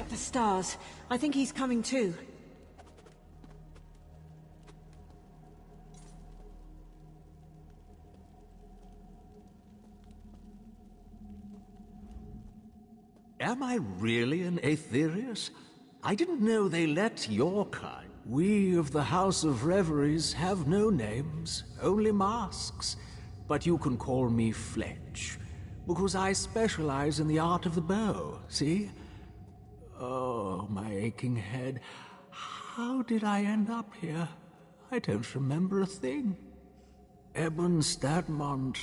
at the stars. I think he's coming too. Am I really an Aetherius? I didn't know they let your kind. We of the House of Reveries have no names, only masks. But you can call me Fletch, because I specialize in the art of the bow, see? Oh, my aching head. How did I end up here? I don't remember a thing. Eben Stadmont...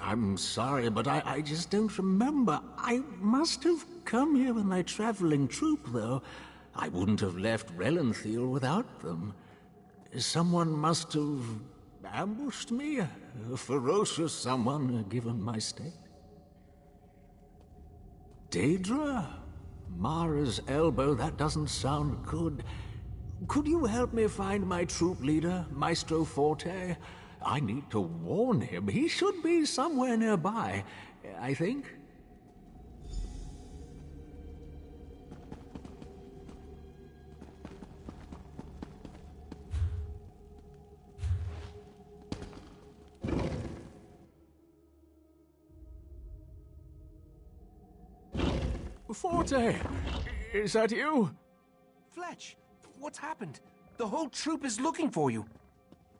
I'm sorry, but I just don't remember. I must have come here with my traveling troupe, though. I wouldn't have left Relenthiel without them. Someone must have ambushed me. A ferocious someone, given my state. Daedra? Mara's elbow, that doesn't sound good. Could you help me find my troop leader, Maestro Forte? I need to warn him. He should be somewhere nearby, I think. Forte! Is that you? Fletch, what's happened? The whole troop is looking for you.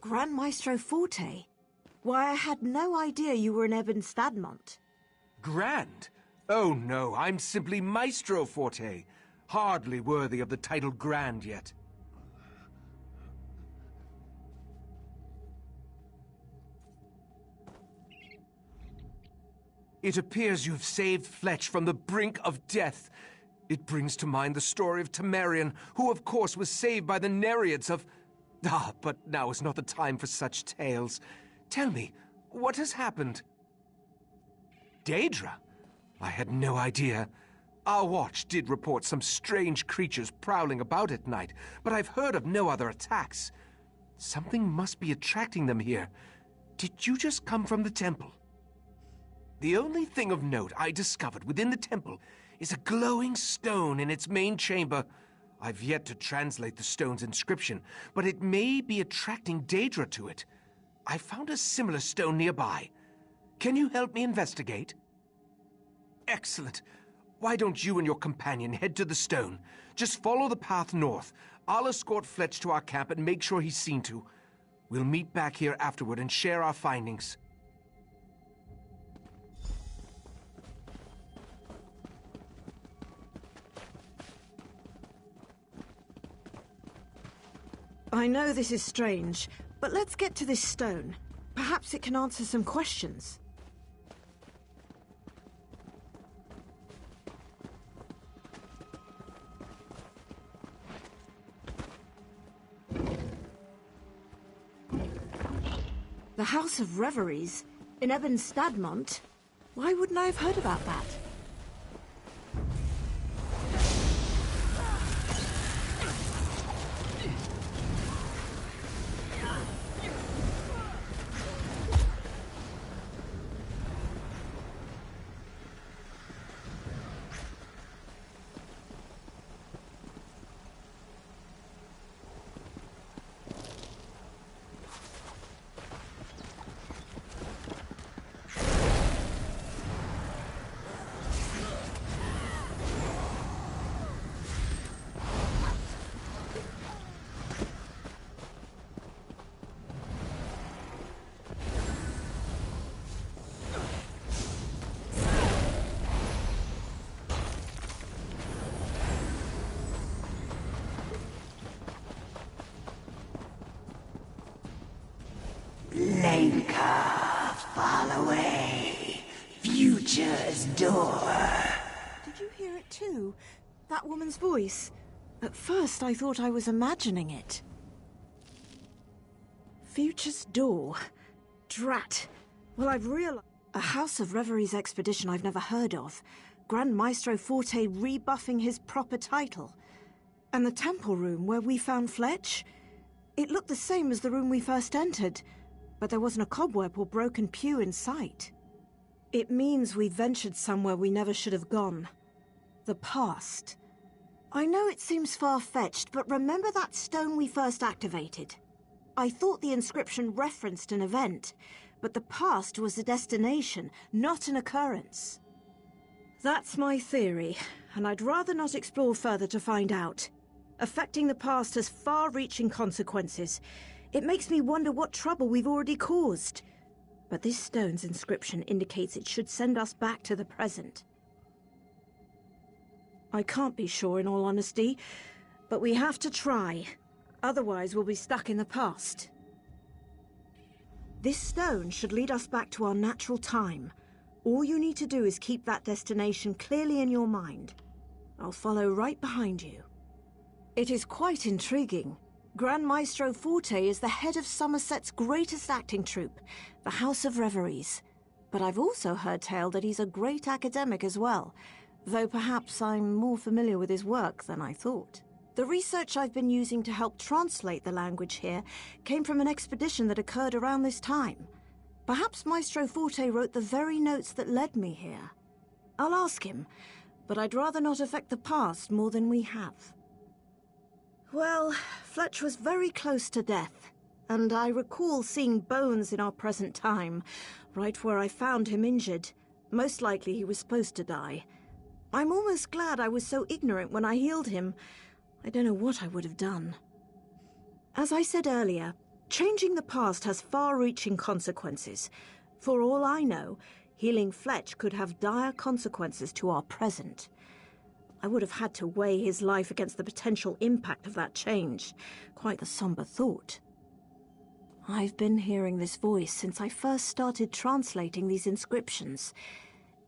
Grand Maestro Forte? Why, I had no idea you were in Eben Stadmont. Grand? Oh no, I'm simply Maestro Forte. Hardly worthy of the title Grand yet. It appears you've saved Fletch from the brink of death. It brings to mind the story of Tamriel, who of course was saved by the Nereids of... Ah, but now is not the time for such tales. Tell me, what has happened? Daedra? I had no idea. Our watch did report some strange creatures prowling about at night, but I've heard of no other attacks. Something must be attracting them here. Did you just come from the temple? The only thing of note I discovered within the temple is a glowing stone in its main chamber. I've yet to translate the stone's inscription, but it may be attracting Daedra to it. I found a similar stone nearby. Can you help me investigate? Excellent. Why don't you and your companion head to the stone? Just follow the path north. I'll escort Fletch to our camp and make sure he's seen to. We'll meet back here afterward and share our findings. I know this is strange, but let's get to this stone. Perhaps it can answer some questions. The House of Reveries? In Eben Stadmont? Why wouldn't I have heard about that? Lenka, fall away. Future's door. Did you hear it too? That woman's voice? At first I thought I was imagining it. Future's door. Drat. Well, I've realized... A House of Reveries expedition I've never heard of. Grand Maestro Forte rebuffing his proper title. And the temple room where we found Fletch? It looked the same as the room we first entered, but there wasn't a cobweb or broken pew in sight. It means we ventured somewhere we never should have gone. The past. I know it seems far-fetched, but remember that stone we first activated? I thought the inscription referenced an event, but the past was a destination, not an occurrence. That's my theory, and I'd rather not explore further to find out. Affecting the past has far-reaching consequences. It makes me wonder what trouble we've already caused. But this stone's inscription indicates it should send us back to the present. I can't be sure, in all honesty, but we have to try. Otherwise, we'll be stuck in the past. This stone should lead us back to our natural time. All you need to do is keep that destination clearly in your mind. I'll follow right behind you. It is quite intriguing. Grand Maestro Forte is the head of Summerset's greatest acting troupe, the House of Reveries. But I've also heard tale that he's a great academic as well, though perhaps I'm more familiar with his work than I thought. The research I've been using to help translate the language here came from an expedition that occurred around this time. Perhaps Maestro Forte wrote the very notes that led me here. I'll ask him, but I'd rather not affect the past more than we have. Well, Fletch was very close to death, and I recall seeing bones in our present time, right where I found him injured. Most likely he was supposed to die. I'm almost glad I was so ignorant when I healed him. I don't know what I would have done. As I said earlier, changing the past has far-reaching consequences. For all I know, healing Fletch could have dire consequences to our present. I would have had to weigh his life against the potential impact of that change. Quite a somber thought. I've been hearing this voice since I first started translating these inscriptions.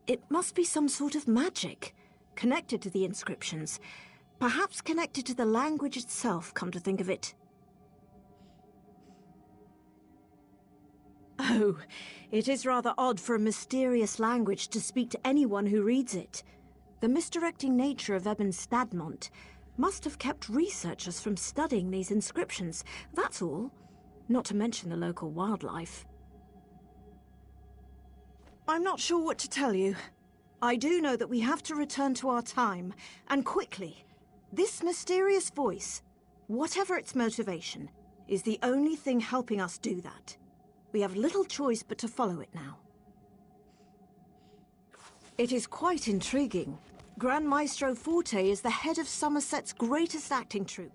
It must be some sort of magic, connected to the inscriptions. Perhaps connected to the language itself, come to think of it. Oh, it is rather odd for a mysterious language to speak to anyone who reads it. The misdirecting nature of Ebon Stadmont must have kept researchers from studying these inscriptions, that's all. Not to mention the local wildlife. I'm not sure what to tell you. I do know that we have to return to our time, and quickly. This mysterious voice, whatever its motivation, is the only thing helping us do that. We have little choice but to follow it now. It is quite intriguing. Grand Maestro Forte is the head of Summerset's greatest acting troupe.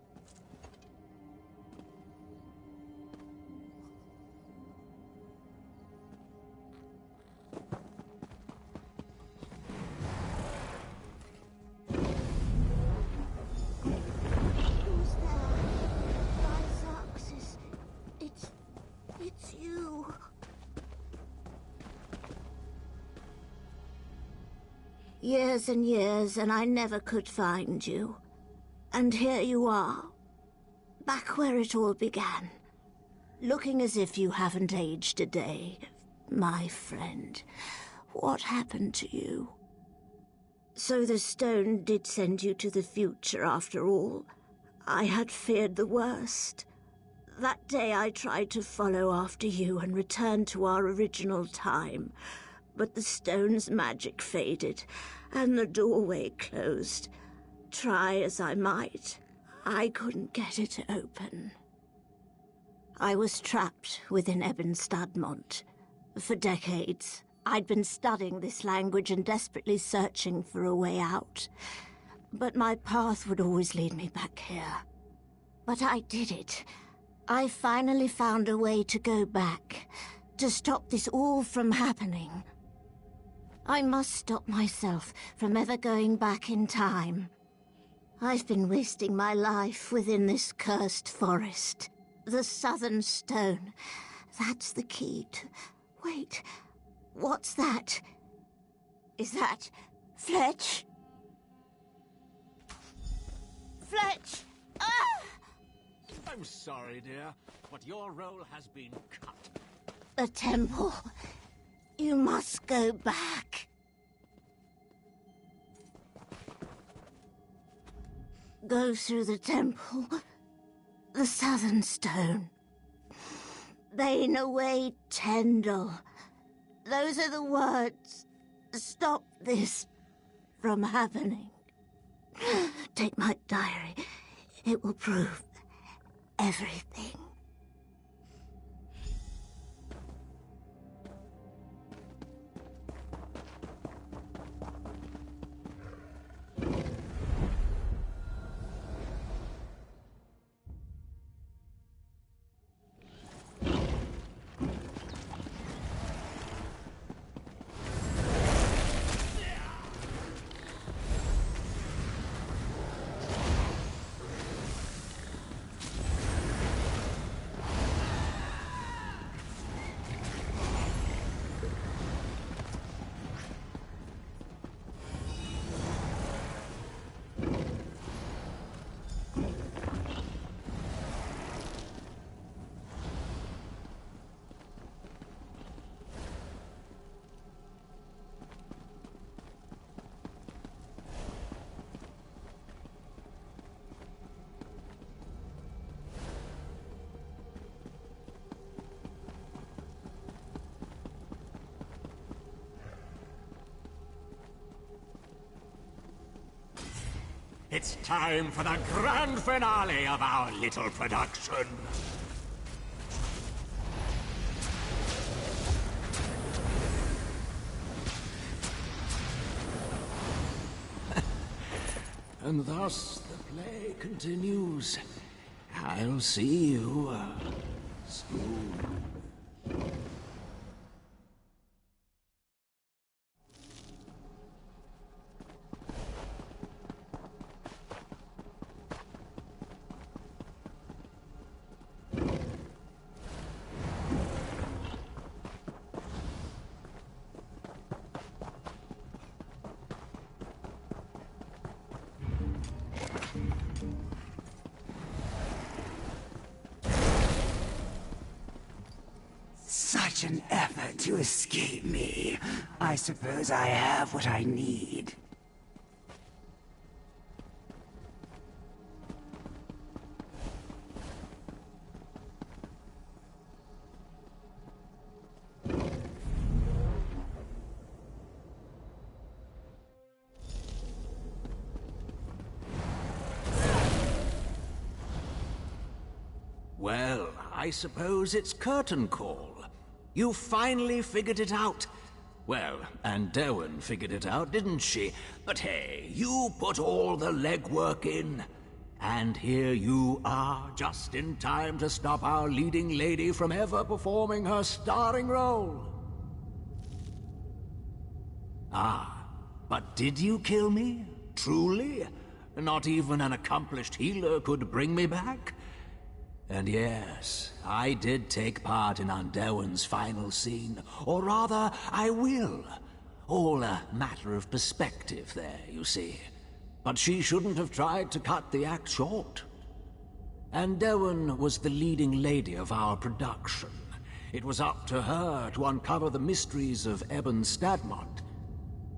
Who's there? Lysaxis. It's you. Years and years, and I never could find you. And here you are, back where it all began. Looking as if you haven't aged a day. My friend, what happened to you? So the stone did send you to the future after all. I had feared the worst. That day I tried to follow after you and return to our original time. But the stone's magic faded, and the doorway closed. Try as I might, I couldn't get it open. I was trapped within Ebon Stadmont. For decades, I'd been studying this language and desperately searching for a way out. But my path would always lead me back here. But I did it. I finally found a way to go back, to stop this all from happening. I must stop myself from ever going back in time. I've been wasting my life within this cursed forest. The Southern Stone. That's the key to... Wait, what's that? Is that Fletch? Fletch! Ah! I'm sorry, dear, but your role has been cut. The temple. You must go back. Go through the temple. The Southern Stone. Bane away Tendel. Those are the words. Stop this from happening. Take my diary. It will prove everything. It's time for the grand finale of our little production. And thus the play continues. I'll see you soon. Such an effort to escape me. I suppose I have what I need. Well, I suppose it's curtain call. You finally figured it out. Well, and Derwin figured it out, didn't she? But hey, you put all the legwork in. And here you are, just in time to stop our leading lady from ever performing her starring role. Ah, but did you kill me? Truly? Not even an accomplished healer could bring me back? And yes, I did take part in Derwin's final scene. Or rather, I will. All a matter of perspective there, you see. But she shouldn't have tried to cut the act short. Derwin was the leading lady of our production. It was up to her to uncover the mysteries of Ebon Stadmont,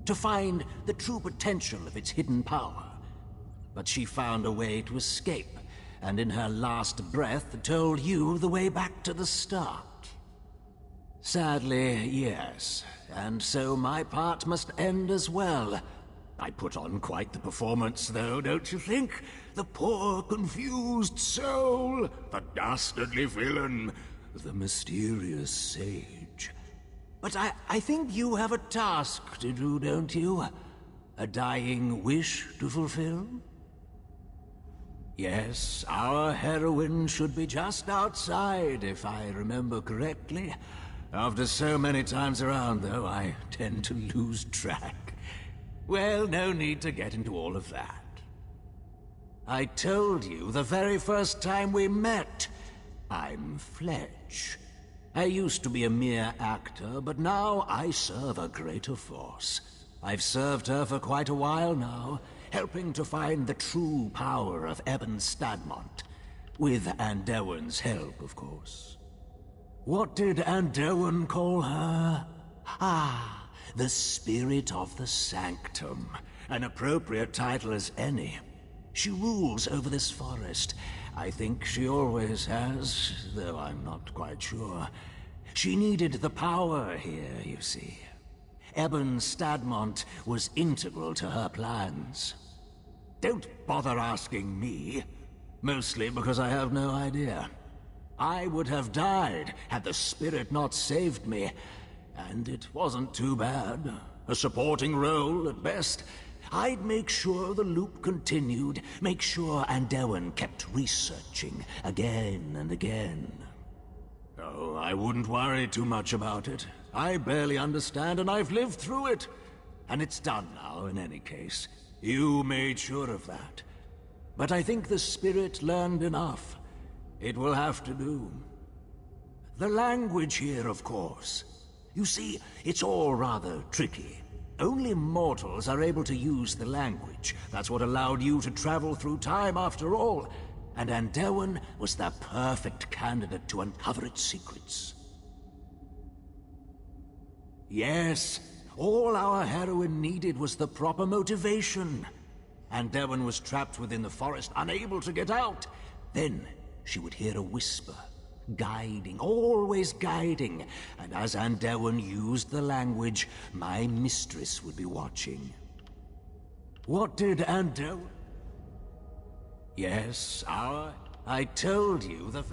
to find the true potential of its hidden power. But she found a way to escape, and in her last breath told you the way back to the start. Sadly, yes, and so my part must end as well. I put on quite the performance, though, don't you think? The poor, confused soul, the dastardly villain, the mysterious sage. But I think you have a task to do, don't you? A dying wish to fulfill? Yes, our heroine should be just outside, if I remember correctly. After so many times around, though, I tend to lose track. Well, no need to get into all of that. I told you the very first time we met, I'm Fletch. I used to be a mere actor, but now I serve a greater force. I've served her for quite a while now, helping to find the true power of Ebon Stadmont. With Derwin's help, of course. What did Derwin call her? Ah, the Spirit of the Sanctum. An appropriate title as any. She rules over this forest. I think she always has, though I'm not quite sure. She needed the power here, you see. Ebon Stadmont was integral to her plans. Don't bother asking me. Mostly because I have no idea. I would have died had the spirit not saved me. And it wasn't too bad. A supporting role at best. I'd make sure the loop continued, make sure Andelwin kept researching again and again. Oh, I wouldn't worry too much about it. I barely understand and I've lived through it. And it's done now in any case. You made sure of that. But I think the spirit learned enough. It will have to do. The language here, of course. You see, it's all rather tricky. Only mortals are able to use the language. That's what allowed you to travel through time after all. And Andelwin was the perfect candidate to uncover its secrets. Yes, all our heroine needed was the proper motivation. Andelwin was trapped within the forest, unable to get out. Then she would hear a whisper, guiding, always guiding. And as Andelwin used the language, my mistress would be watching. What did Andelwin... Yes, I told you the...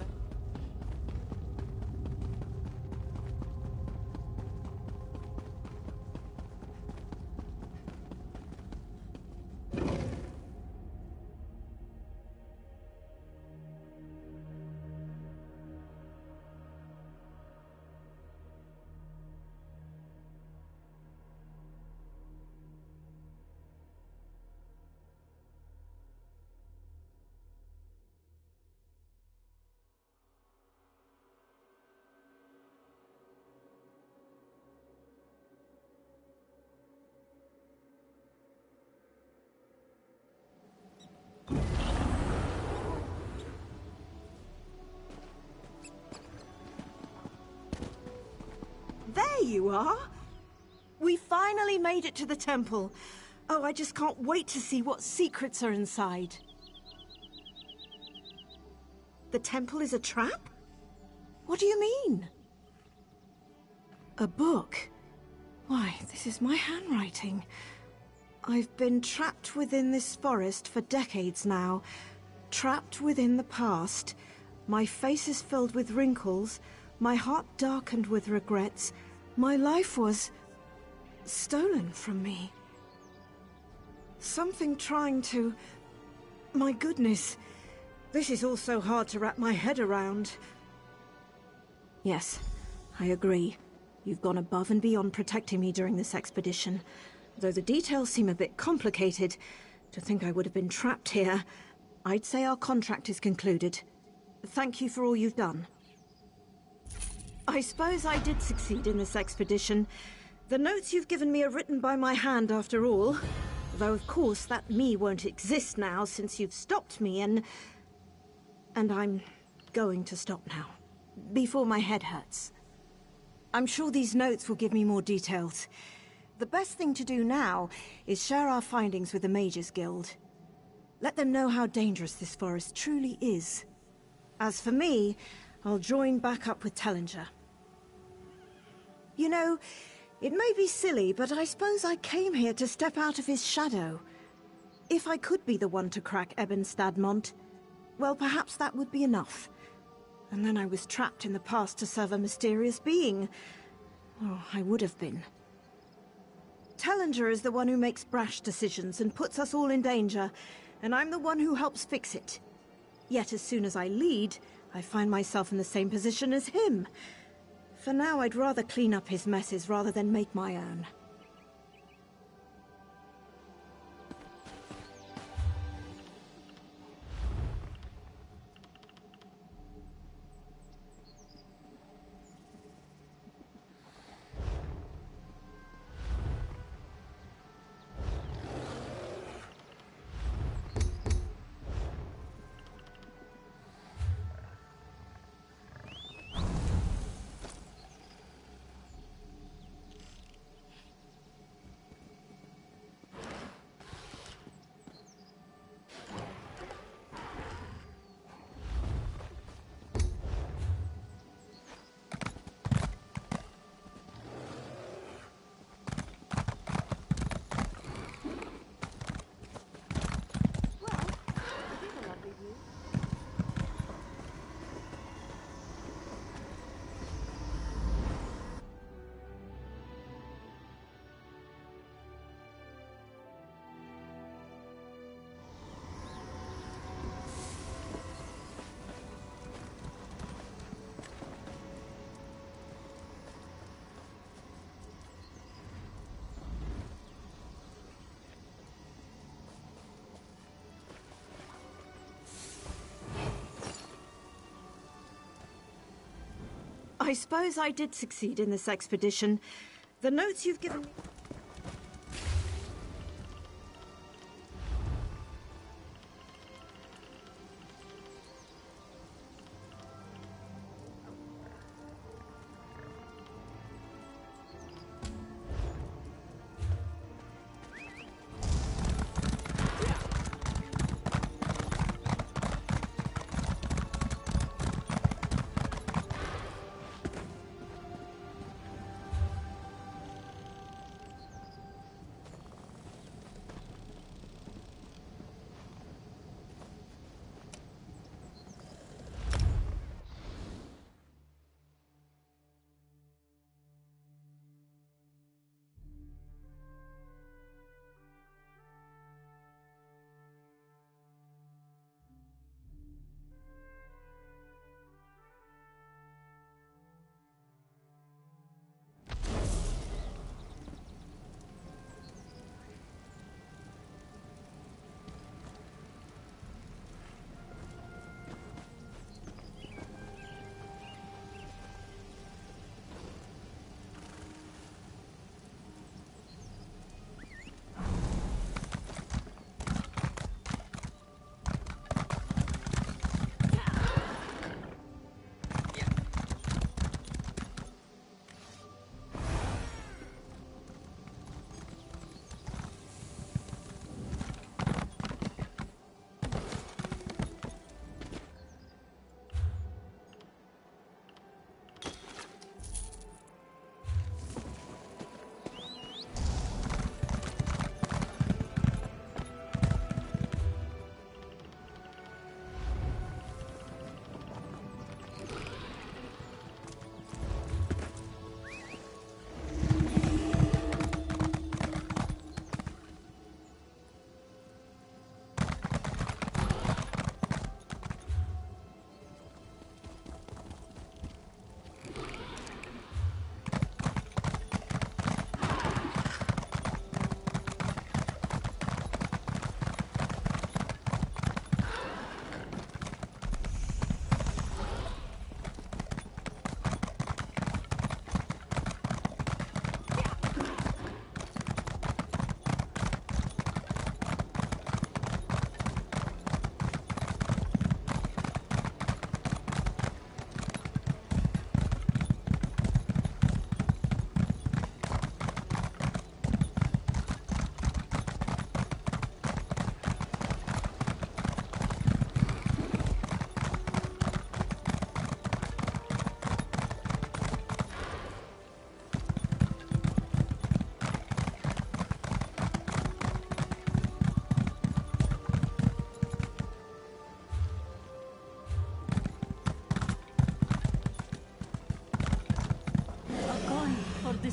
There you are! We finally made it to the temple. Oh, I just can't wait to see what secrets are inside. The temple is a trap? What do you mean? A book? Why, this is my handwriting. I've been trapped within this forest for decades now. Trapped within the past. My face is filled with wrinkles. My heart darkened with regrets. My life was... stolen from me. Something trying to... My goodness. This is all so hard to wrap my head around. Yes, I agree. You've gone above and beyond protecting me during this expedition. Though the details seem a bit complicated, to think I would have been trapped here, I'd say our contract is concluded. Thank you for all you've done. I suppose I did succeed in this expedition. The notes you've given me are written by my hand after all. Though of course that me won't exist now since you've stopped me and I'm going to stop now. Before my head hurts. I'm sure these notes will give me more details. The best thing to do now is share our findings with the Mages Guild. Let them know how dangerous this forest truly is. As for me, I'll join back up with Tellinger. You know, it may be silly, but I suppose I came here to step out of his shadow. If I could be the one to crack Ebon Stadmont, well, perhaps that would be enough. And then I was trapped in the past to serve a mysterious being. Oh, I would have been. Tellinger is the one who makes brash decisions and puts us all in danger, and I'm the one who helps fix it. Yet as soon as I lead, I find myself in the same position as him. For now, I'd rather clean up his messes rather than make my own. I suppose I did succeed in this expedition. The notes you've given me...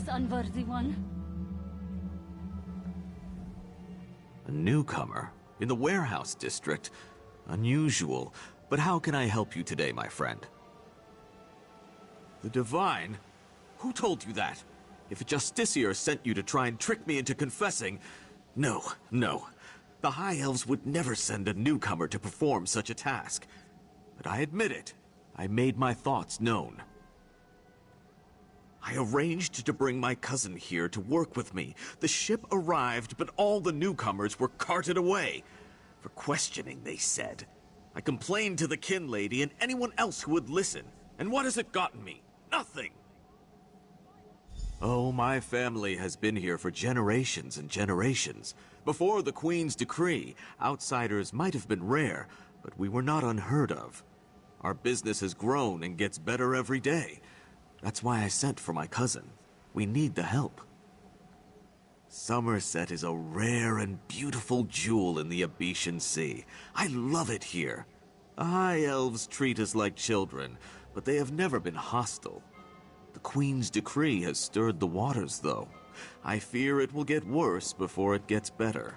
Unworthy one. A newcomer in the warehouse district. Unusual, but how can I help you today, my friend? The Divine? Who told you that? If a justiciar sent you to try and trick me into confessing... No. The High Elves would never send a newcomer to perform such a task. But I admit it. I made my thoughts known. I arranged to bring my cousin here to work with me. The ship arrived, but all the newcomers were carted away. For questioning, they said. I complained to the kin lady and anyone else who would listen. And what has it gotten me? Nothing! Oh, my family has been here for generations and generations. Before the Queen's decree, outsiders might have been rare, but we were not unheard of. Our business has grown and gets better every day. That's why I sent for my cousin. We need the help. Summerset is a rare and beautiful jewel in the Abetian Sea. I love it here. The High Elves treat us like children, but they have never been hostile. The Queen's decree has stirred the waters, though. I fear it will get worse before it gets better.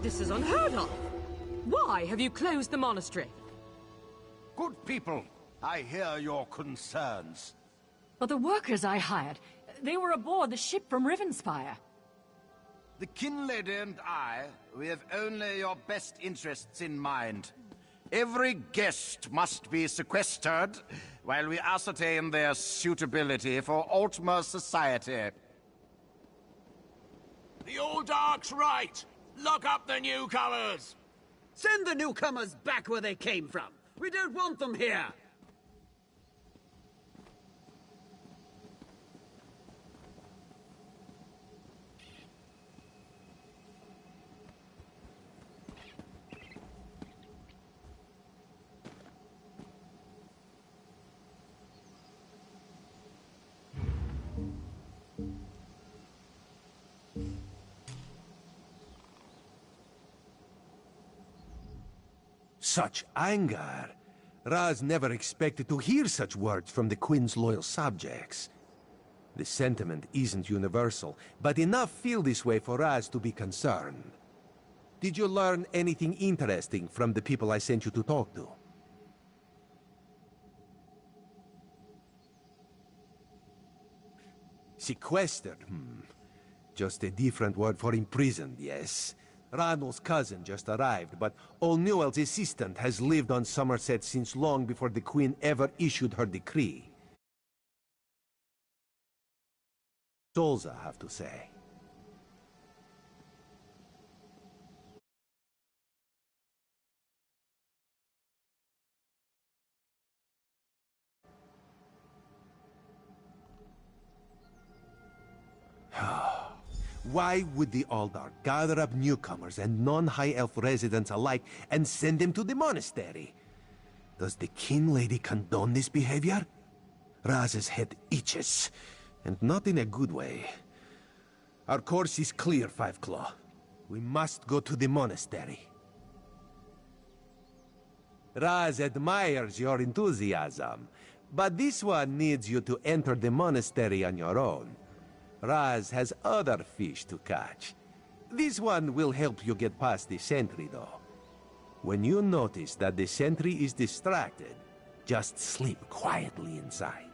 This is unheard of! Why have you closed the monastery? Good people, I hear your concerns. But the workers I hired, they were aboard the ship from Rivenspire. The Kin Lady and I, we have only your best interests in mind. Every guest must be sequestered while we ascertain their suitability for Altmer society. The old Dark's right! Lock up the newcomers! Send the newcomers back where they came from. We don't want them here. Such anger. Raz never expected to hear such words from the Queen's loyal subjects. The sentiment isn't universal, but enough feel this way for Raz to be concerned. Did you learn anything interesting from the people I sent you to talk to? Sequestered, Just a different word for imprisoned, yes. Ranul's cousin just arrived, but O'Newell's assistant has lived on Summerset since long before the Queen ever issued her decree. Souls, I have to say. Why would the Aldar gather up newcomers and non-High Elf residents alike and send them to the monastery? Does the King Lady condone this behavior? Raz's head itches, and not in a good way. Our course is clear, Five Claw. We must go to the monastery. Raz admires your enthusiasm, but this one needs you to enter the monastery on your own. Raz has other fish to catch. This one will help you get past the sentry, though. When you notice that the sentry is distracted, just sleep quietly inside.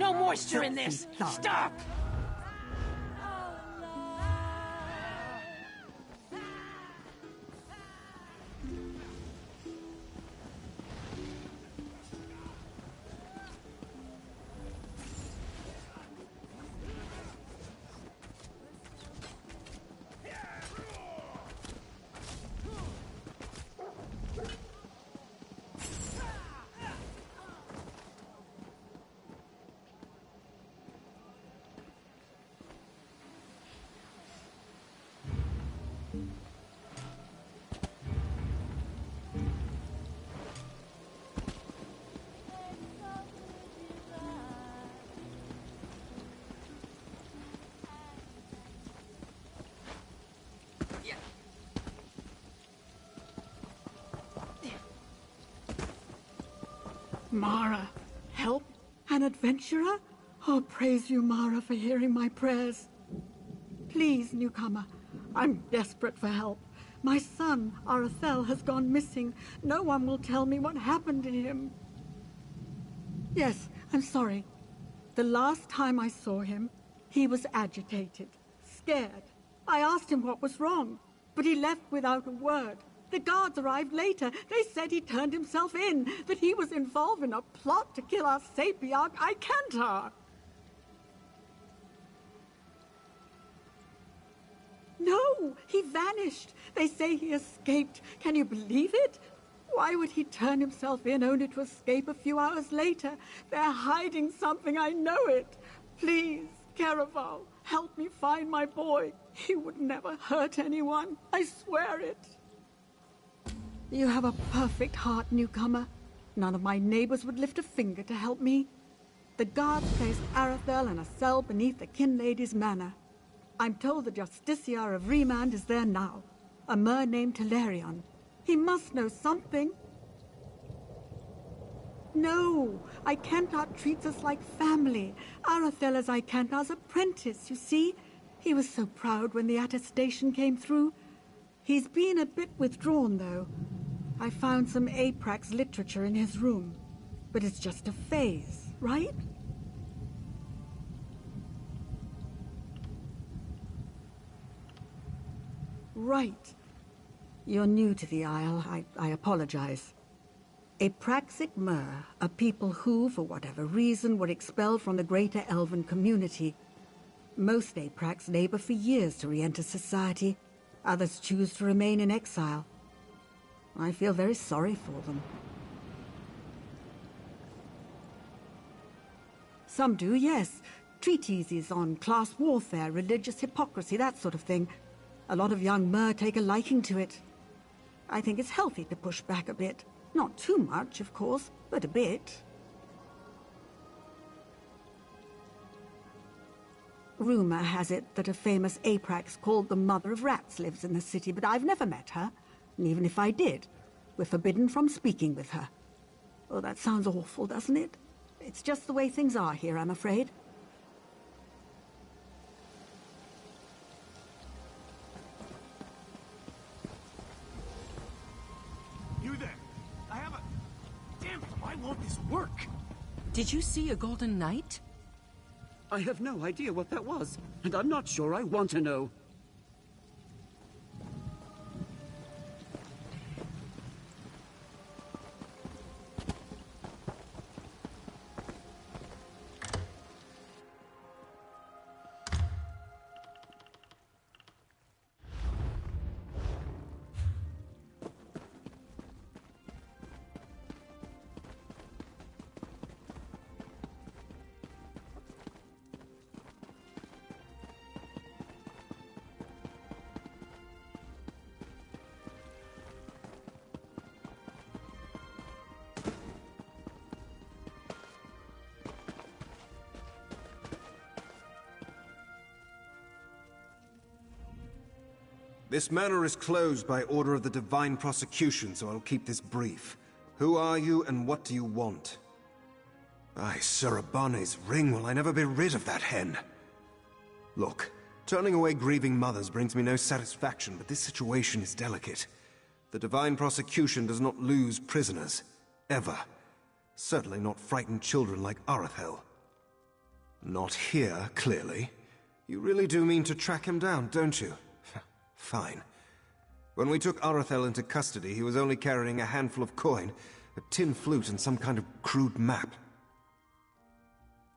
No moisture in this! Stop! Mara, help? An adventurer? Oh, praise you, Mara, for hearing my prayers. Please, newcomer, I'm desperate for help. My son, Arathel, has gone missing. No one will tell me what happened to him. Yes, I'm sorry. The last time I saw him, he was agitated, scared. I asked him what was wrong, but he left without a word. The guards arrived later. They said he turned himself in, that he was involved in a plot to kill our Sapiarch, Icantar. No, he vanished. They say he escaped. Can you believe it? Why would he turn himself in only to escape a few hours later? They're hiding something, I know it. Please, Caraval, help me find my boy. He would never hurt anyone. I swear it. You have a perfect heart, newcomer. None of my neighbors would lift a finger to help me. The guards placed Arathel in a cell beneath the Kin Lady's manor. I'm told the Justiciar of Remand is there now. A mer named Telerion. He must know something. No, Icantar treats us like family. Arathel is Icantar's apprentice, you see? He was so proud when the attestation came through. He's been a bit withdrawn, though. I found some Aprax literature in his room. But it's just a phase, right? Right. You're new to the Isle. I apologize. Apraxic Mer are people who, for whatever reason, were expelled from the greater elven community. Most Aprax labor for years to re-enter society. Others choose to remain in exile. I feel very sorry for them. Some do, yes. Treatises on class warfare, religious hypocrisy, that sort of thing. A lot of young Mer take a liking to it. I think it's healthy to push back a bit. Not too much, of course, but a bit. Rumor has it that a famous Aprax called the Mother of Rats lives in the city, but I've never met her. And even if I did, we're forbidden from speaking with her. Oh, that sounds awful, doesn't it? It's just the way things are here, I'm afraid. You there? I have a... Damn it, why won't this work? Did you see a golden knight? I have no idea what that was, and I'm not sure I want to know. This manor is closed by order of the Divine Prosecution, so I'll keep this brief. Who are you, and what do you want? Aye, Surabane's ring, will I never be rid of that hen? Look, turning away grieving mothers brings me no satisfaction, but this situation is delicate. The Divine Prosecution does not lose prisoners. Ever. Certainly not frightened children like Arathel. Not here, clearly. You really do mean to track him down, don't you? Fine. When we took Arathel into custody, he was only carrying a handful of coin, a tin flute, and some kind of crude map.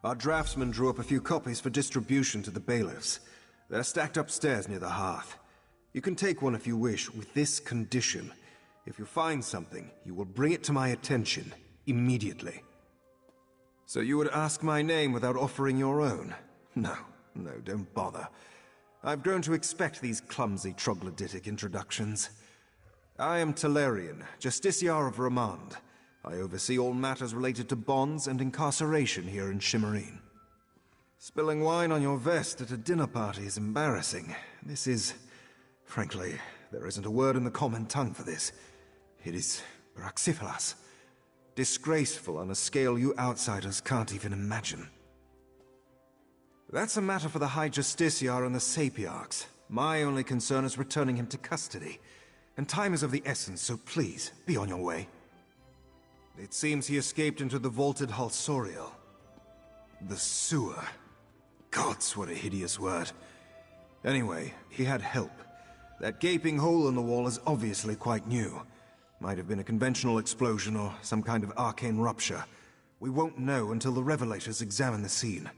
Our draftsman drew up a few copies for distribution to the bailiffs. They're stacked upstairs near the hearth. You can take one if you wish, with this condition. If you find something, you will bring it to my attention, immediately. So you would ask my name without offering your own? No, don't bother. I've grown to expect these clumsy troglodytic introductions. I am Talarian, Justiciar of Remand. I oversee all matters related to bonds and incarceration here in Shimmerine. Spilling wine on your vest at a dinner party is embarrassing. This is... Frankly, there isn't a word in the common tongue for this. It is braxiferas. Disgraceful on a scale you outsiders can't even imagine. That's a matter for the High Justiciar and the Sapiarchs. My only concern is returning him to custody. And time is of the essence, so please, be on your way. It seems he escaped into the vaulted Halsoriel. The sewer. Gods, what a hideous word. Anyway, he had help. That gaping hole in the wall is obviously quite new. Might have been a conventional explosion or some kind of arcane rupture. We won't know until the Revelators examine the scene.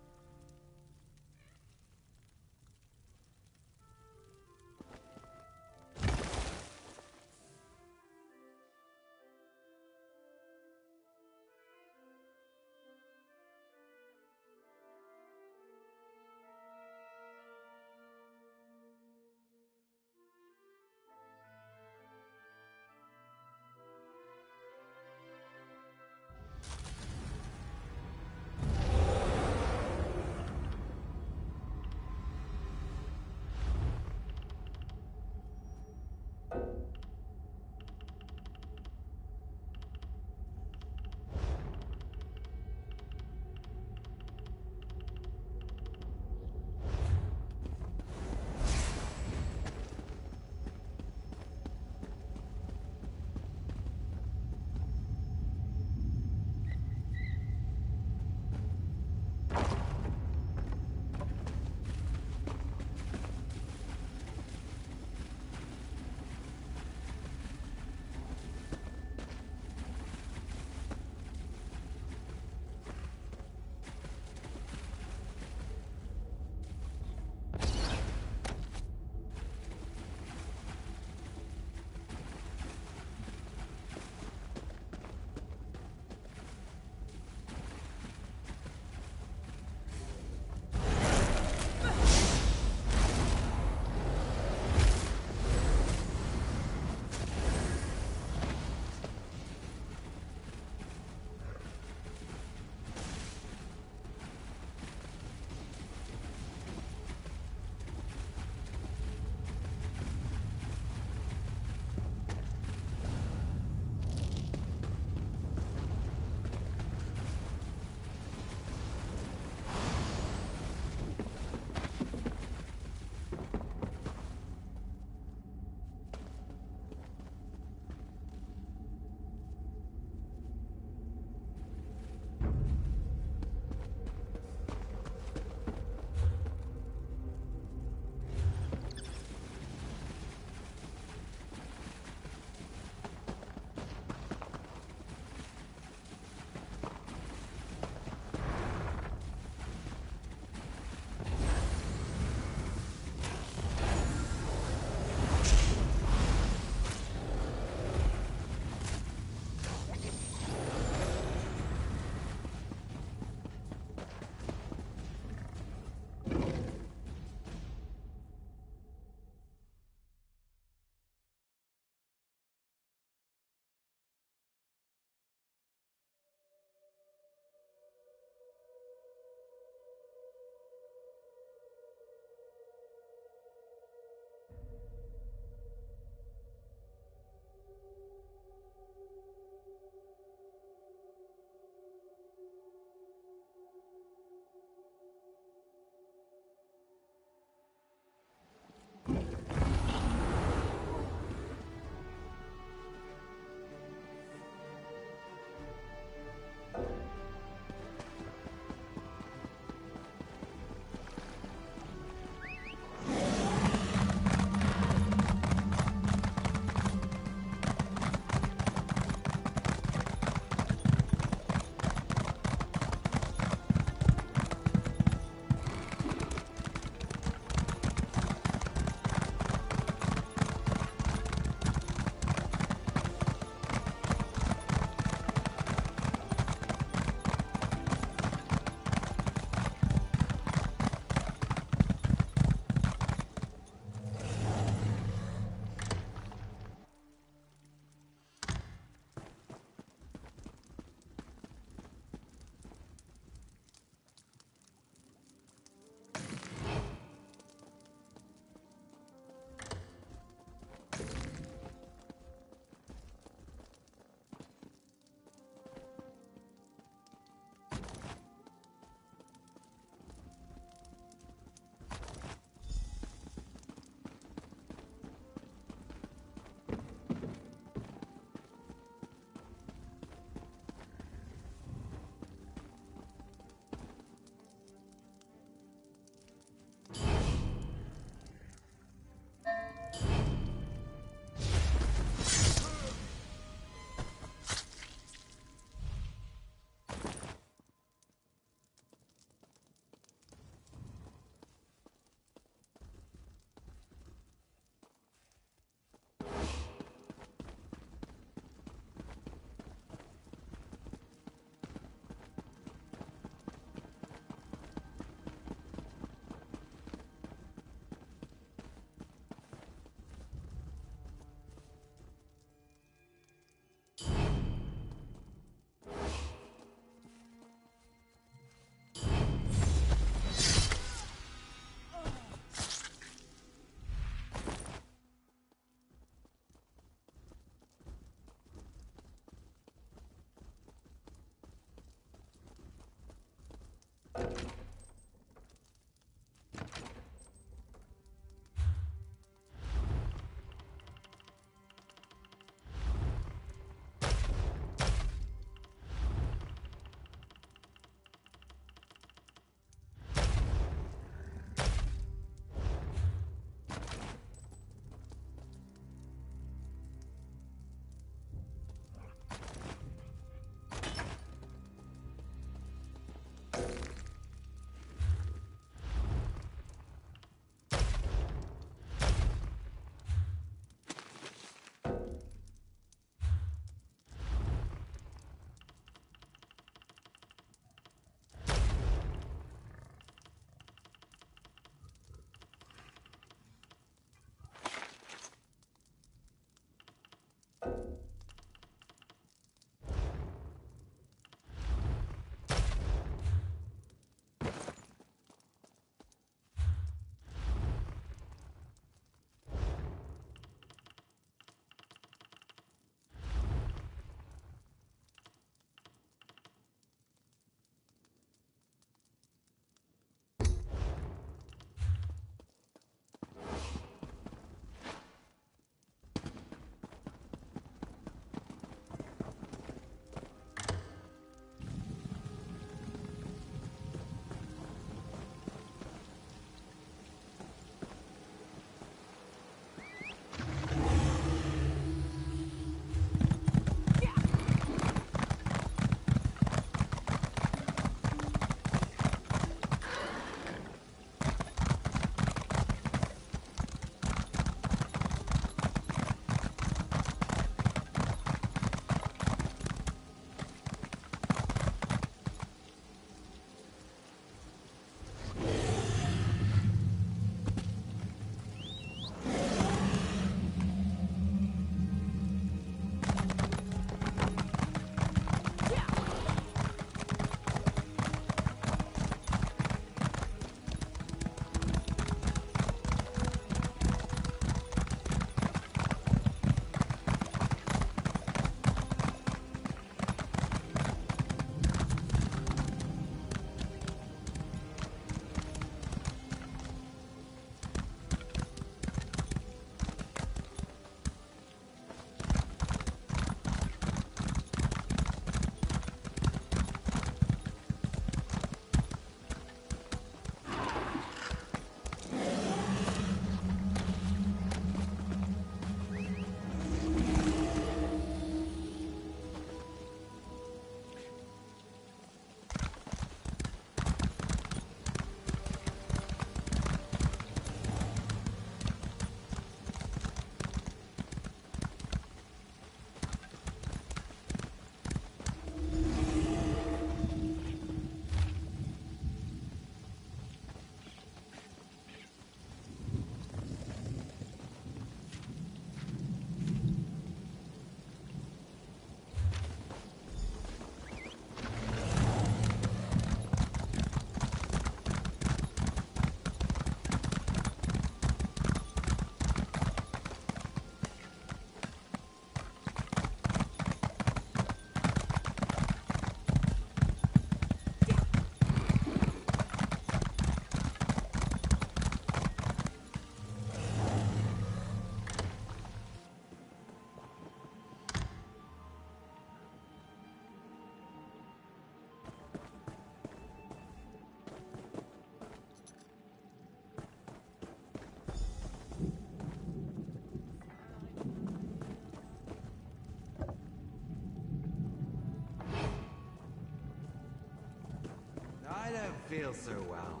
feel so well.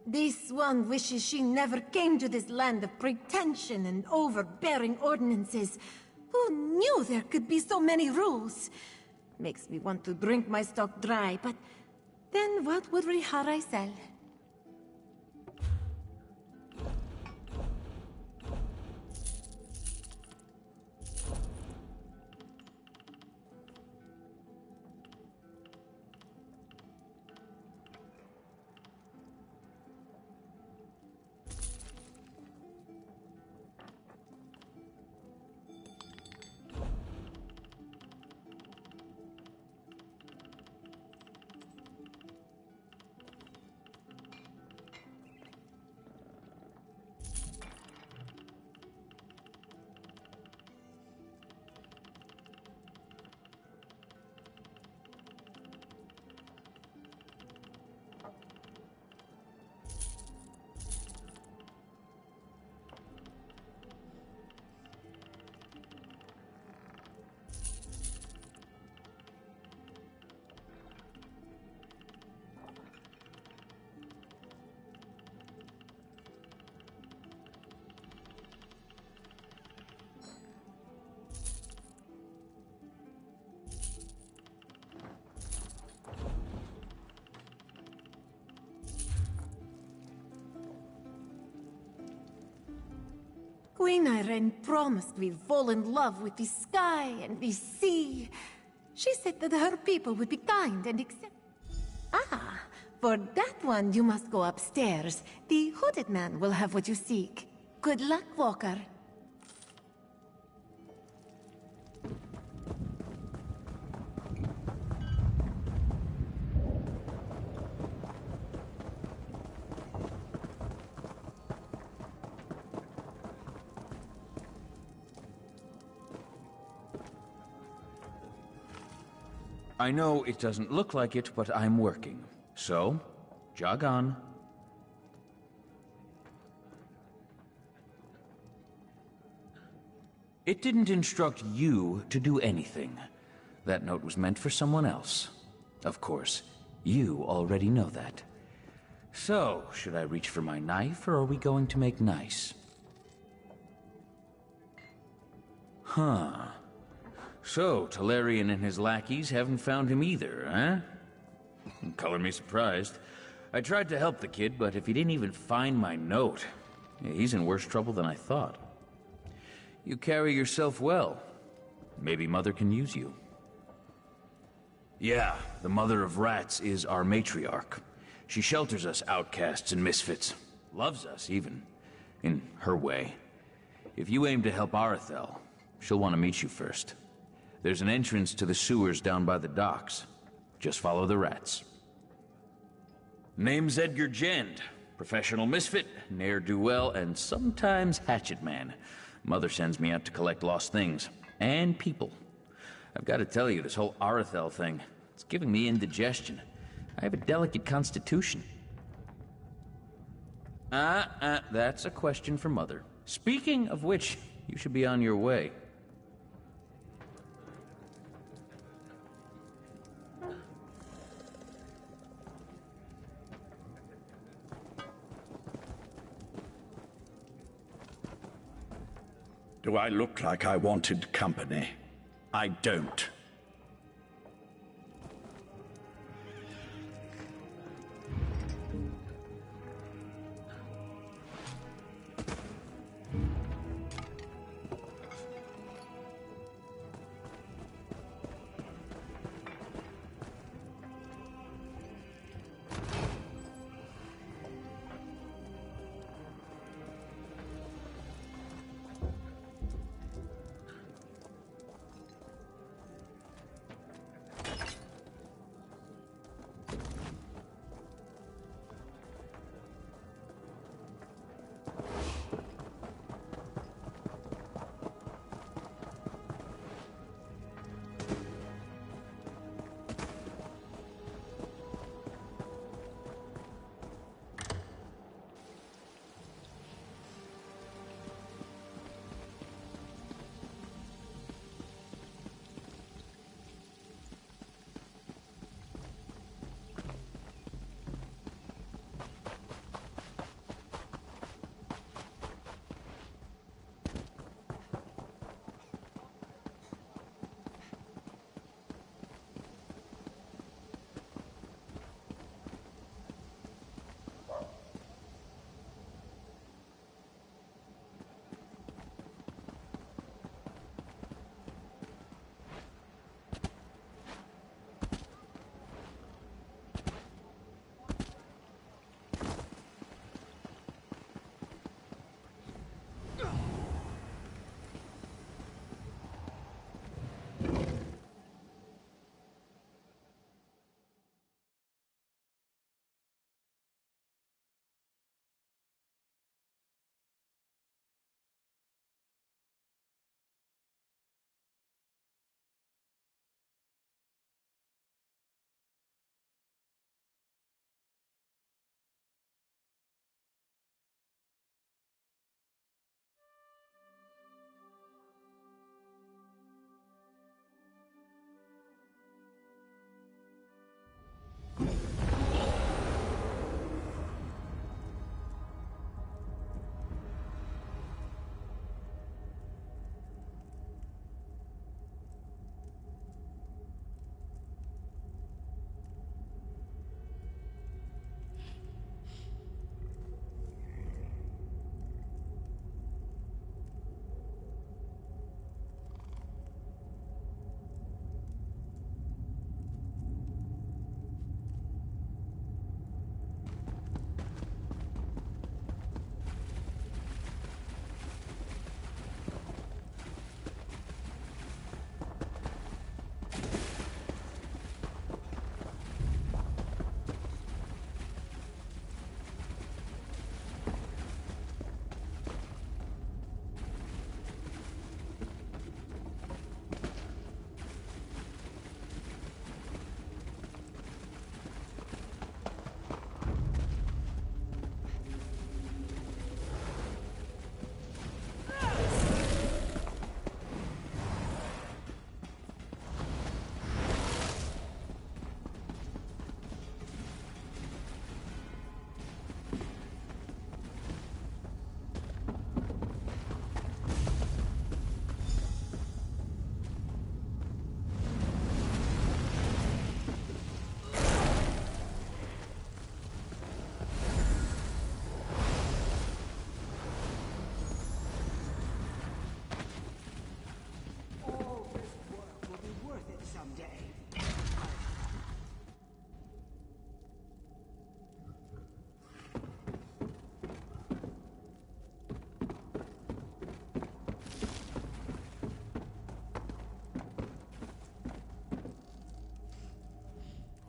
This one wishes she never came to this land of pretension and overbearing ordinances. Who knew there could be so many rules? Makes me want to drink my stock dry, but then what would Riharai sell? Queen Irene promised we'd fall in love with the sky and the sea. She said that her people would be kind and accept. Ah, for that one you must go upstairs. The hooded man will have what you seek. Good luck, Walker. I know it doesn't look like it, but I'm working. So, jog on. It didn't instruct you to do anything. That note was meant for someone else. Of course, you already know that. So, should I reach for my knife, or are we going to make nice? Huh. So, Talarian and his lackeys haven't found him either, huh? Color me surprised. I tried to help the kid, but if he didn't even find my note, he's in worse trouble than I thought. You carry yourself well. Maybe Mother can use you. Yeah, the Mother of Rats is our matriarch. She shelters us outcasts and misfits. Loves us, even. In her way. If you aim to help Arethel, she'll want to meet you first. There's an entrance to the sewers down by the docks. Just follow the rats. Name's Edgar Jend. Professional misfit, ne'er-do-well, and sometimes hatchet man. Mother sends me out to collect lost things. And people. I've got to tell you, this whole Arethel thing, it's giving me indigestion. I have a delicate constitution. That's a question for Mother. Speaking of which, you should be on your way. Do I look like I wanted company? I don't.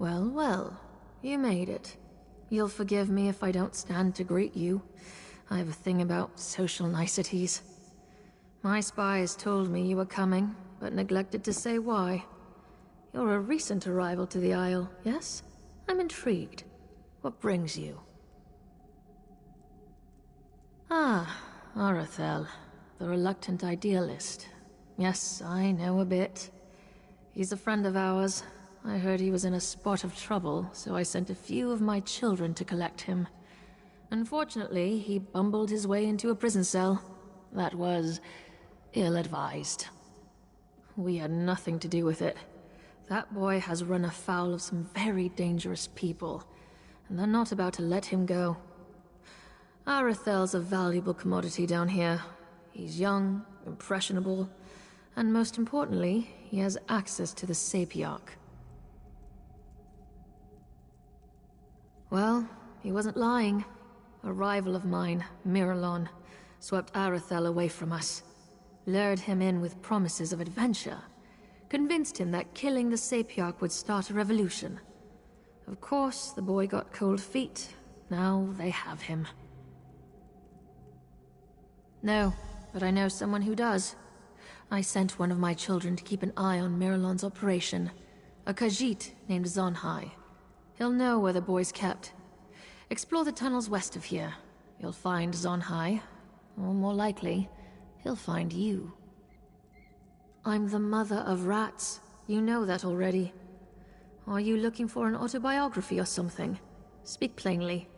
Well, well. You made it. You'll forgive me if I don't stand to greet you. I have a thing about social niceties. My spies told me you were coming, but neglected to say why. You're a recent arrival to the Isle, yes? I'm intrigued. What brings you? Ah, Arethel, the reluctant idealist. Yes, I know a bit. He's a friend of ours. I heard he was in a spot of trouble, so I sent a few of my children to collect him. Unfortunately, he bumbled his way into a prison cell. That was ill-advised. We had nothing to do with it. That boy has run afoul of some very dangerous people, and they're not about to let him go. Arethel's a valuable commodity down here. He's young, impressionable, and most importantly, he has access to the Sapiarch. Well, he wasn't lying. A rival of mine, Miralon, swept Arethel away from us, lured him in with promises of adventure, convinced him that killing the Sapiarch would start a revolution. Of course, the boy got cold feet. Now they have him. No, but I know someone who does. I sent one of my children to keep an eye on Miralon's operation, a Khajiit named Zonhai. He'll know where the boy's kept. Explore the tunnels west of here. You'll find Zonhai, or more likely, he'll find you. I'm the mother of rats. You know that already. Are you looking for an autobiography or something? Speak plainly.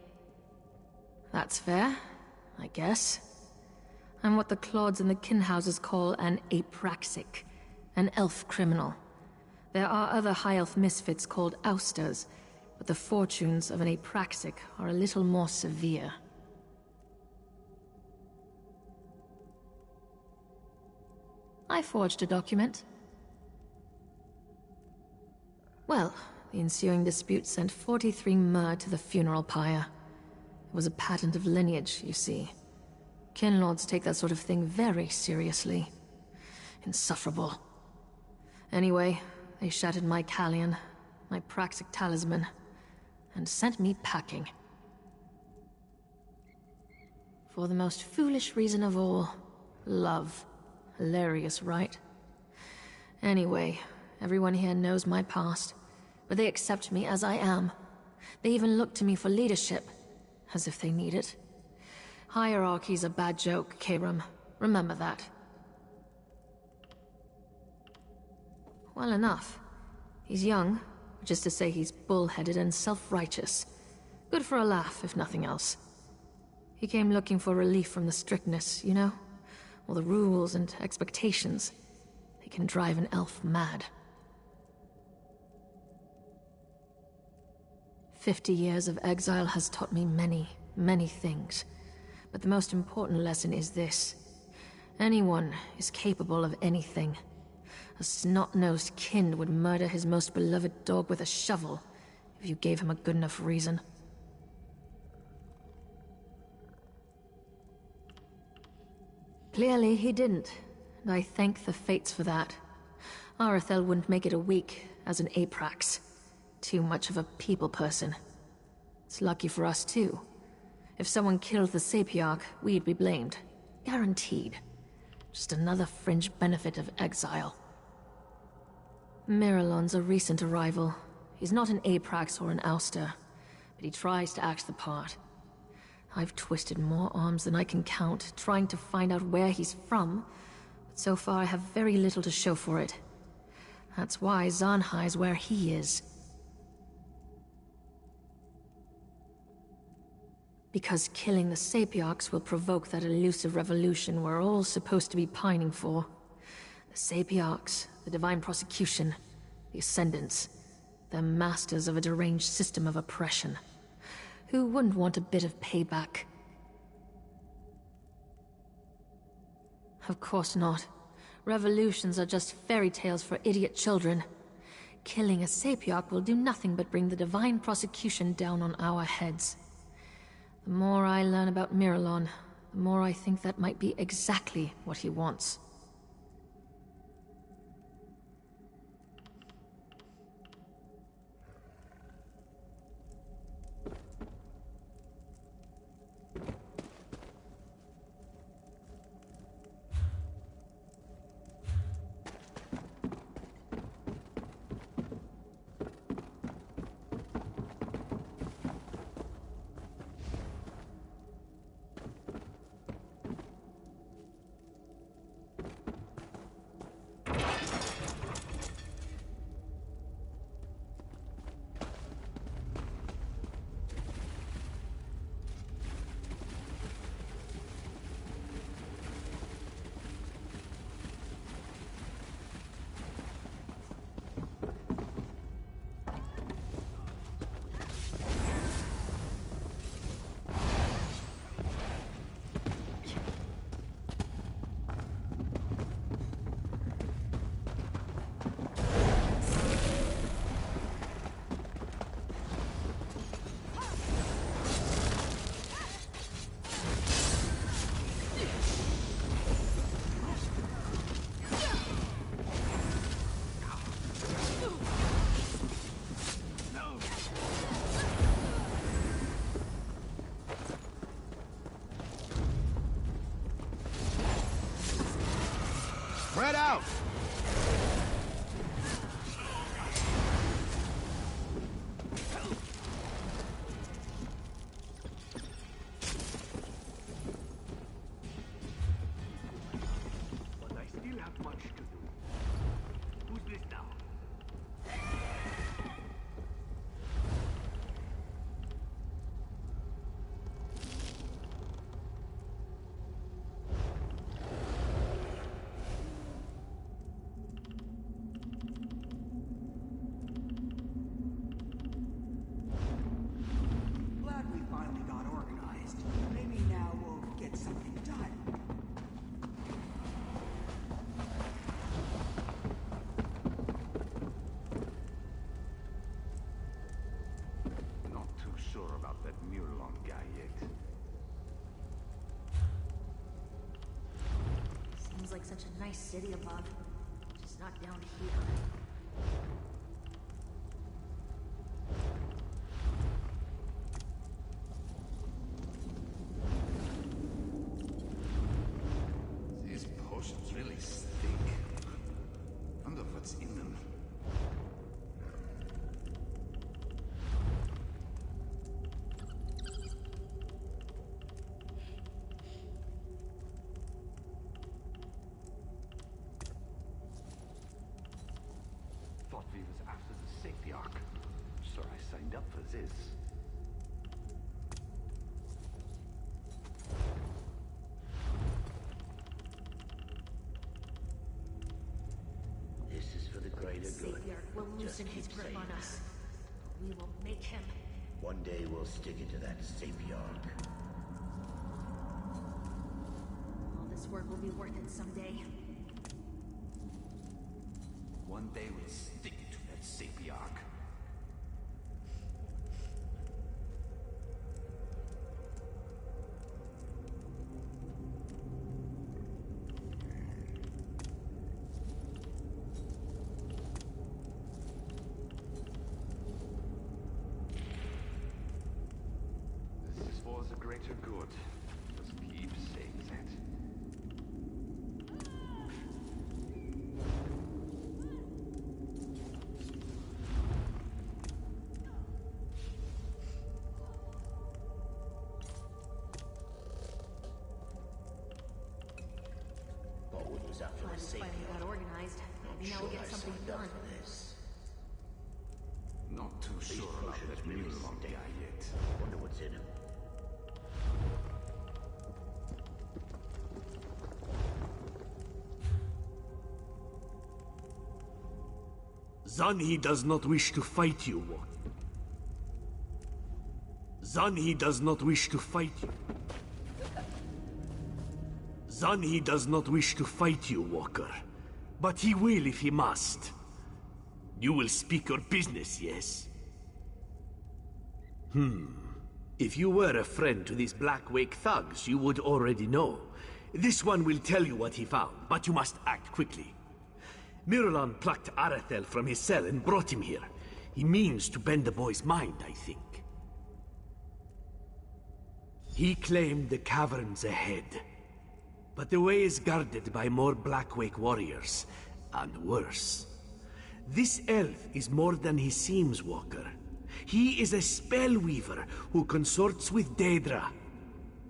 That's fair, I guess. I'm what the Clods and the Kinhouses call an apraxic, an elf criminal. There are other high elf misfits called ousters, but the fortunes of an apraxic are a little more severe. I forged a document. Well, the ensuing dispute sent 43 mer to the funeral pyre. It was a patent of lineage, you see. Kinlords take that sort of thing very seriously. Insufferable. Anyway, they shattered my Callion, my praxic talisman, and sent me packing. For the most foolish reason of all, love. Hilarious, right? Anyway, everyone here knows my past, but they accept me as I am. They even look to me for leadership, as if they need it. Hierarchy's a bad joke, Karam. Remember that. Well enough. He's young, which is to say he's bullheaded and self-righteous. Good for a laugh, if nothing else. He came looking for relief from the strictness, you know? All the rules and expectations. They can drive an elf mad. 50 years of exile has taught me many, many things. But the most important lesson is this. Anyone is capable of anything. A snot-nosed kin would murder his most beloved dog with a shovel if you gave him a good enough reason. Clearly he didn't, and I thank the fates for that. Arethel wouldn't make it a week as an Aprax. Too much of a people person. It's lucky for us too. If someone killed the Sapiarch, we'd be blamed. Guaranteed. Just another fringe benefit of exile. Miralon's a recent arrival. He's not an Aprax or an ouster, but he tries to act the part. I've twisted more arms than I can count, trying to find out where he's from, but so far I have very little to show for it. That's why Zonhai's where he is. Because killing the Sapiarchs will provoke that elusive revolution we're all supposed to be pining for. The Sapiarchs, the Divine Prosecution, the Ascendants, they're masters of a deranged system of oppression. Who wouldn't want a bit of payback? Of course not. Revolutions are just fairy tales for idiot children. Killing a Sapiarch will do nothing but bring the Divine Prosecution down on our heads. The more I learn about Miralon, the more I think that might be exactly what he wants. out! But I still have much to do. Who's this now? Glad we finally got organized. Maybe now we'll get something done. Not too sure about that Murlon guy yet. Seems like such a nice city above. Just not down here. These potions really stink. Wonder what's in them. Thought we was after the Sapiarch. So I signed up for this. This is for the greater good. Sapiarch will loosen his grip on us. We will make him. One day we'll stick it to that Sapiarch. All this work will be worth it someday. One day we'll stick it to that Sapiarch. This is for the greater good. Just keep saying that. Bowen was after Glad the we finally Sapiarch. got organized. Maybe now we'll get something done. This. Not too These sure about potions that really Murlon stink. guy yet. Wonder what's in him. Zanhi does not wish to fight you, Warden. Zanhi does not wish to fight you. Zanhi does not wish to fight you, Walker. But he will if he must. You will speak your business, yes? If you were a friend to these Black Wake thugs, you would already know. This one will tell you what he found, but you must act quickly. Murlon plucked Arathel from his cell and brought him here. He means to bend the boy's mind, I think. He claimed the caverns ahead. But the way is guarded by more Blackwake warriors, and worse. This elf is more than he seems, Walker. He is a spellweaver who consorts with Daedra.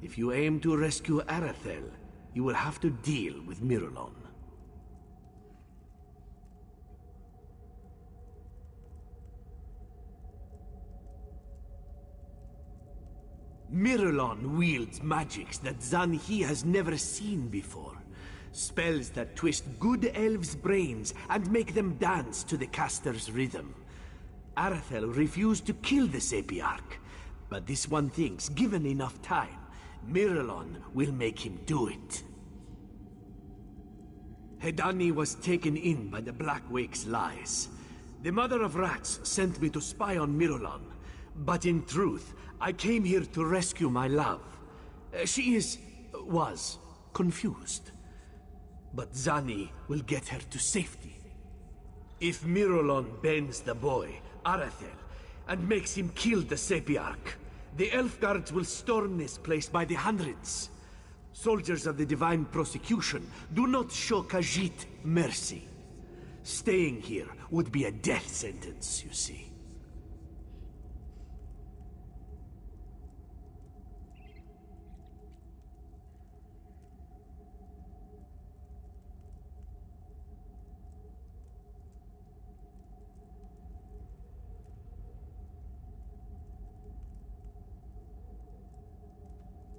If you aim to rescue Arathel, you will have to deal with Murlon. Murlon wields magics that Zanhi has never seen before. Spells that twist good elves' brains and make them dance to the caster's rhythm. Arathel refused to kill the Sapiarch, but this one thinks, given enough time, Murlon will make him do it. Hedani was taken in by the Blackwake's lies. The Mother of Rats sent me to spy on Murlon, but in truth, I came here to rescue my love. She was confused. But Zani will get her to safety. If Murlon bends the boy, Arathel, and makes him kill the Sapiarch, the elf guards will storm this place by the hundreds. Soldiers of the Divine Prosecution do not show Khajiit mercy. Staying here would be a death sentence, you see.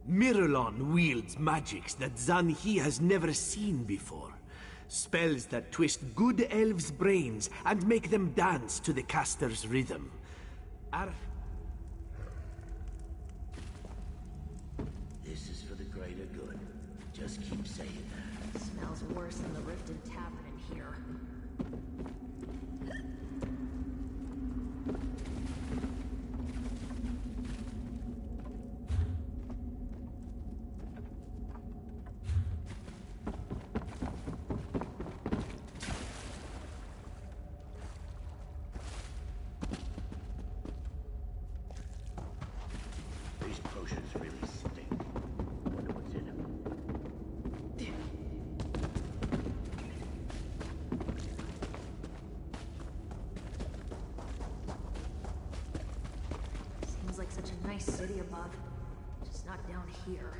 Miralon wields magics that Zanhi has never seen before. Spells that twist good elves' brains and make them dance to the caster's rhythm. This is for the greater good. Just keep saying that. Smells worse than the Riften Tavern in here. These potions really stink. Wonder what's in them. Seems like such a nice city above. Just not down here.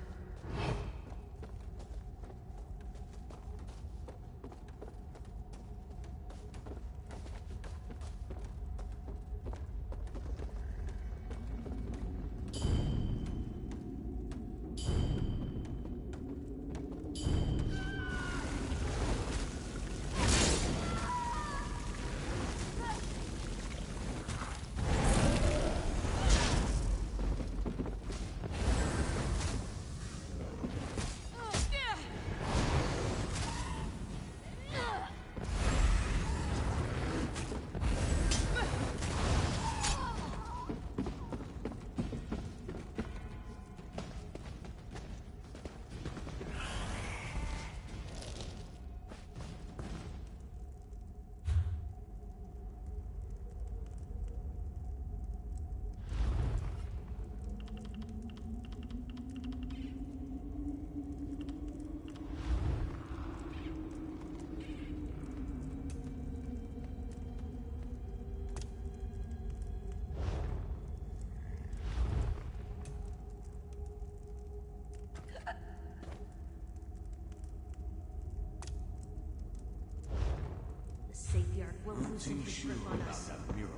Savior will loosen his grip on us. We will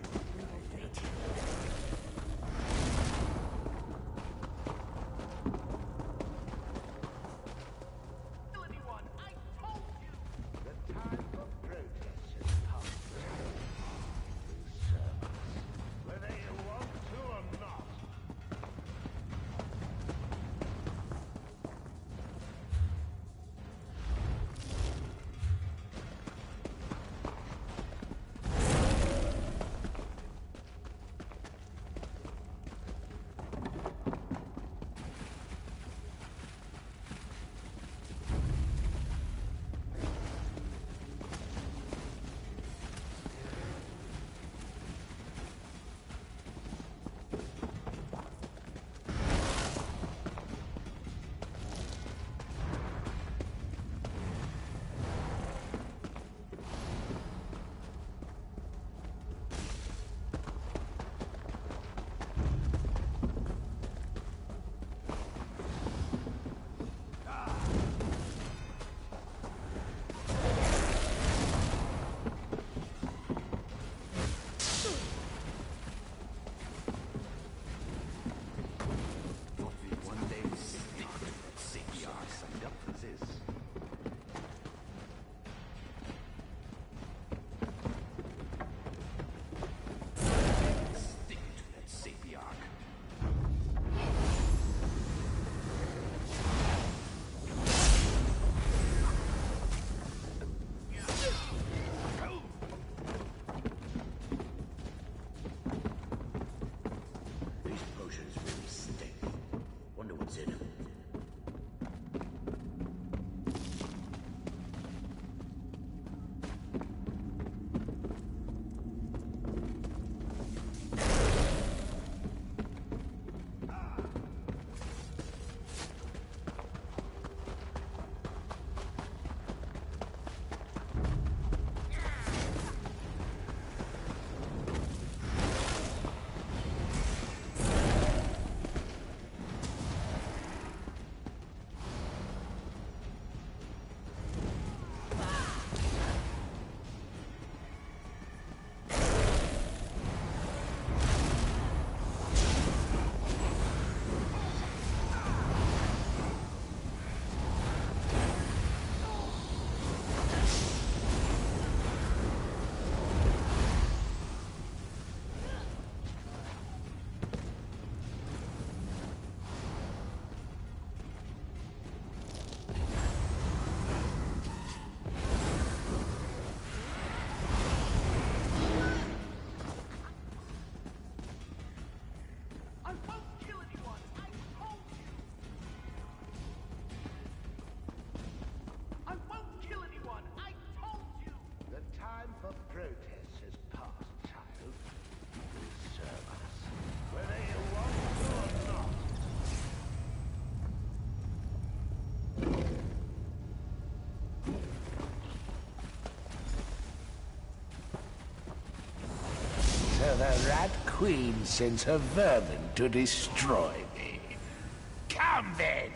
fate. The time for protest has come. Serve us, whether you want to or not. the Rat Queen sends her vermin to destroy me. Come then!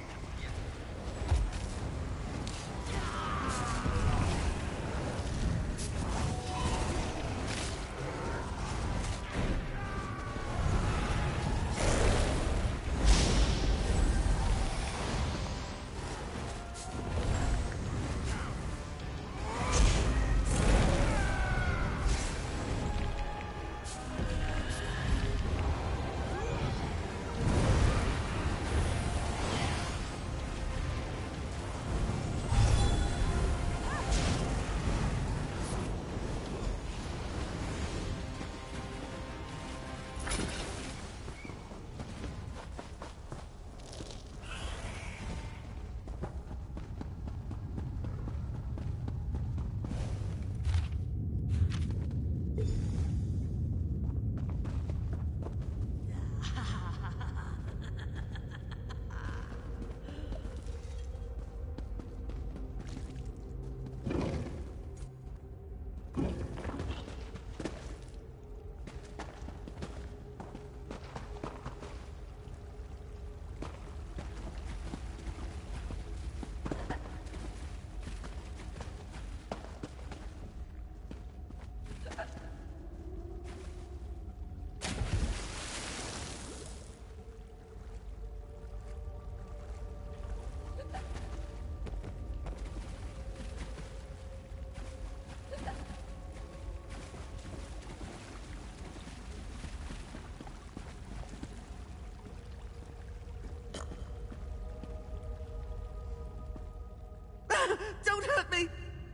Don't hurt me!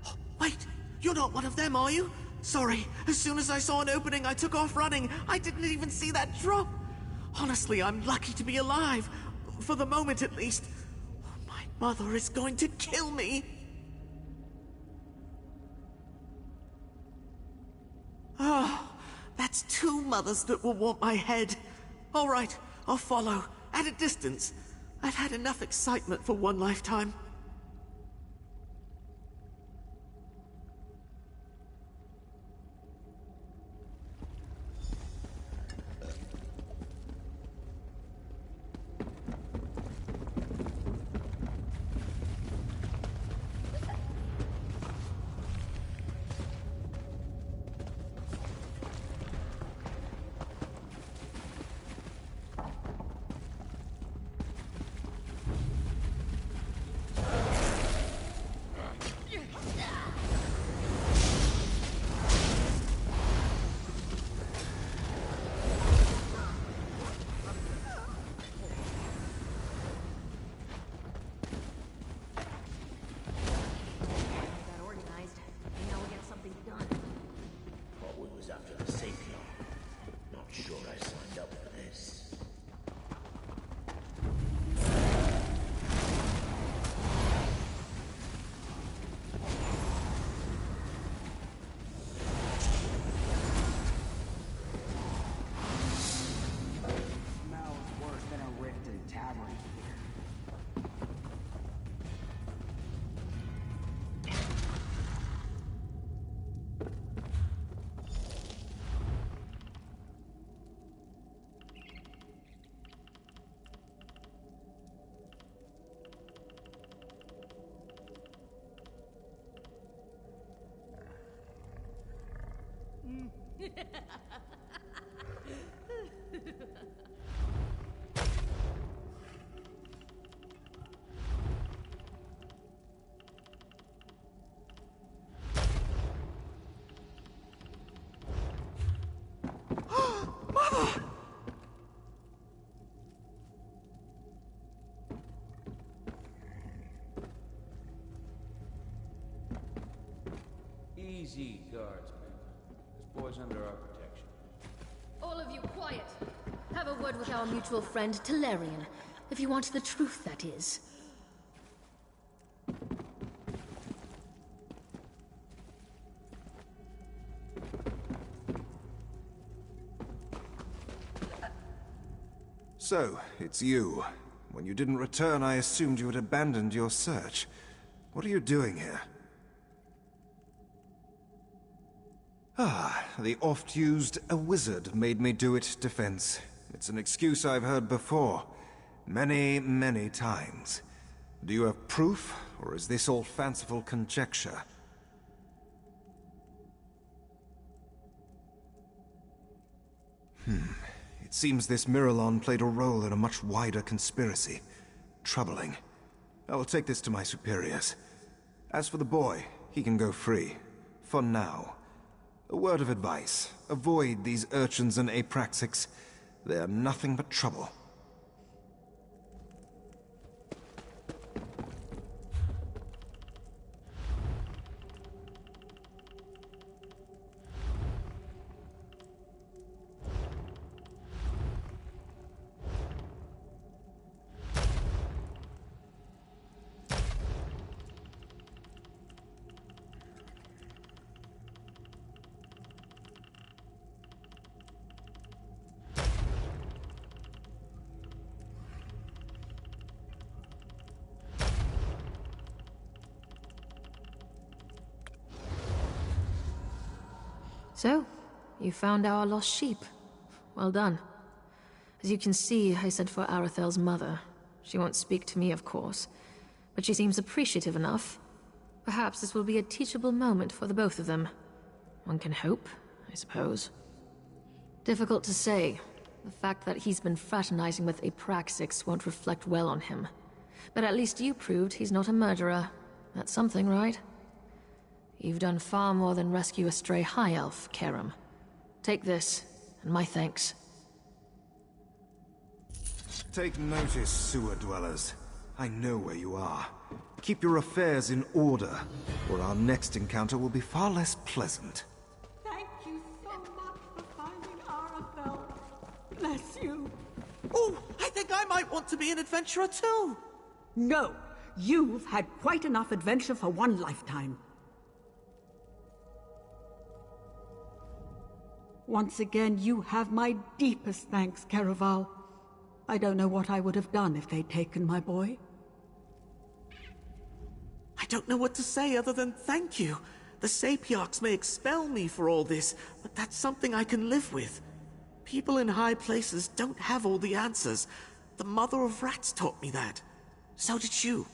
Oh, wait, you're not one of them, are you? Sorry, as soon as I saw an opening, I took off running. I didn't even see that drop. Honestly, I'm lucky to be alive. For the moment, at least. My mother is going to kill me. Oh, that's two mothers that will want my head. All right, I'll follow, at a distance. I've had enough excitement for one lifetime. Easy, guardsmen. This boy's under our protection. All of you, quiet! Have a word with our mutual friend, Talarian. If you want the truth, that is. So, it's you. When you didn't return, I assumed you had abandoned your search. What are you doing here? Ah, the oft-used "a wizard made me do it" defense. It's an excuse I've heard before. Many, many times. Do you have proof, or is this all fanciful conjecture? It seems this Miralon played a role in a much wider conspiracy. Troubling. I will take this to my superiors. As for the boy, he can go free. For now. A word of advice. Avoid these urchins and apraxics. They are nothing but trouble. So, you found our lost sheep. Well done. As you can see, I sent for Arathel's mother. She won't speak to me, of course, but she seems appreciative enough. Perhaps this will be a teachable moment for the both of them. One can hope, I suppose. Difficult to say. The fact that he's been fraternizing with Apraxics won't reflect well on him. But at least you proved he's not a murderer. That's something, right? You've done far more than rescue a stray high elf, Karam. Take this, and my thanks. Take notice, sewer dwellers. I know where you are. Keep your affairs in order, or our next encounter will be far less pleasant. Thank you so much for finding Arafel. Bless you. Oh, I think I might want to be an adventurer too. No, you've had quite enough adventure for one lifetime. Once again, you have my deepest thanks, Caraval. I don't know what I would have done if they'd taken my boy. I don't know what to say other than thank you. The Sapiarchs may expel me for all this, but that's something I can live with. People in high places don't have all the answers. The Mother of Rats taught me that. So did you.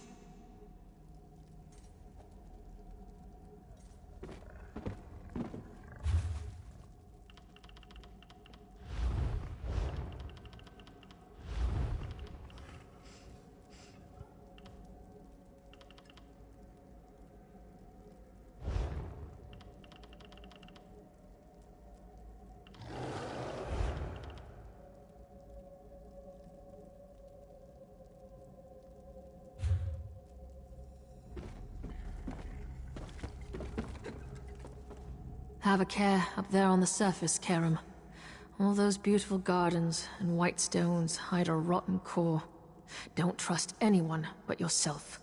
Have a care up there on the surface, Karam. All those beautiful gardens and white stones hide a rotten core. Don't trust anyone but yourself.